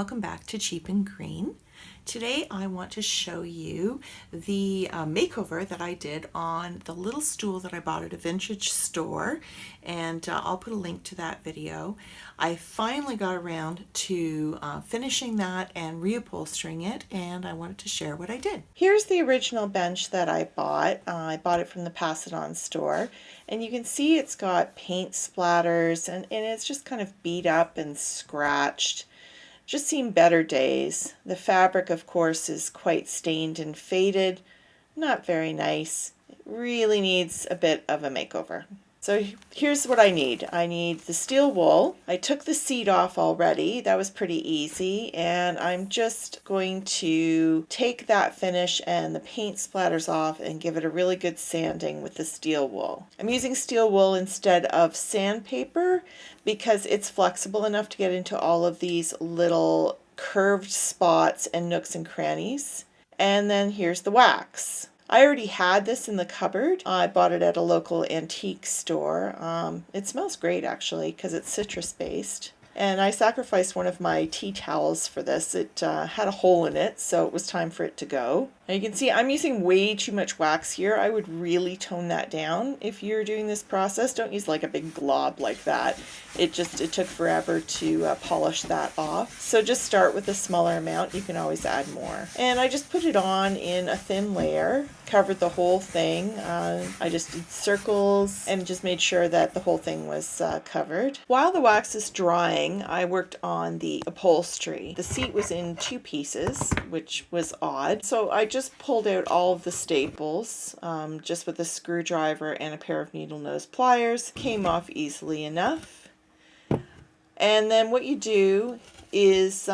welcome back to Cheap and Green. Today I want to show you the makeover that I did on the little stool that I bought at a vintage store, and I'll put a link to that video. I finally got around to finishing that and reupholstering it, and I wanted to share what I did. Here's the original bench that I bought. I bought it from the Pass It On store, and you can see it's got paint splatters and it's just kind of beat up and scratched. Just seen better days. The fabric, of course, is quite stained and faded. Not very nice. It really needs a bit of a makeover. So here's what I need. I need the steel wool. I took the seat off already. That was pretty easy. And I'm just going to take that finish and the paint splatters off and give it a really good sanding with the steel wool. I'm using steel wool instead of sandpaper because it's flexible enough to get into all of these little curved spots and nooks and crannies. And then here's the wax. I already had this in the cupboard. I bought it at a local antique store. It smells great actually because it's citrus based. And I sacrificed one of my tea towels for this. It had a hole in it, so it was time for it to go. Now you can see I'm using way too much wax here. I would really tone that down if you're doing this process. Don't use like a big glob like that. It took forever to polish that off. So just start with a smaller amount. You can always add more. And I just put it on in a thin layer, covered the whole thing. I just did circles and just made sure that the whole thing was covered. While the wax is drying, I worked on the upholstery. The seat was in two pieces, which was odd. So I just pulled out all of the staples, just with a screwdriver and a pair of needle nose pliers. Came off easily enough. And then what you do is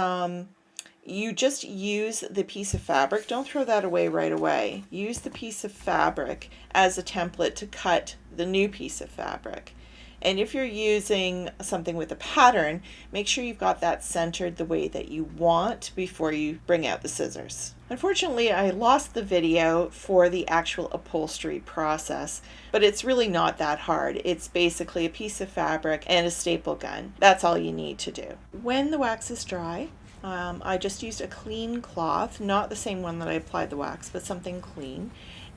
you just use the piece of fabric. Don't throw that away right away. Use the piece of fabric as a template to cut the new piece of fabric. And if you're using something with a pattern, make sure you've got that centered the way that you want before you bring out the scissors. Unfortunately, I lost the video for the actual upholstery process, but it's really not that hard. It's basically a piece of fabric and a staple gun. That's all you need to do. When the wax is dry, I just used a clean cloth, not the same one that I applied the wax, but something clean,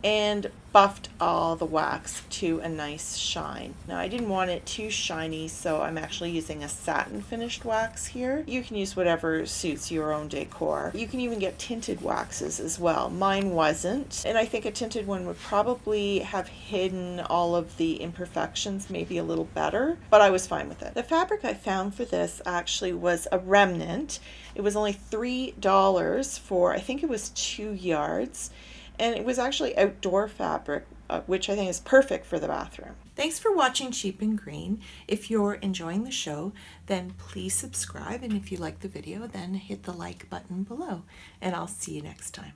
and buffed all the wax to a nice shine. Now I didn't want it too shiny, so I'm actually using a satin finished wax here. You can use whatever suits your own decor. You can even get tinted waxes as well. Mine wasn't, and I think a tinted one would probably have hidden all of the imperfections maybe a little better, but I was fine with it. The fabric I found for this actually was a remnant. It was only $3 for, I think it was 2 yards. And it was actually outdoor fabric, which I think is perfect for the bathroom. Thanks for watching Cheap and Green. If you're enjoying the show, then please subscribe. And if you like the video, then hit the like button below. And I'll see you next time.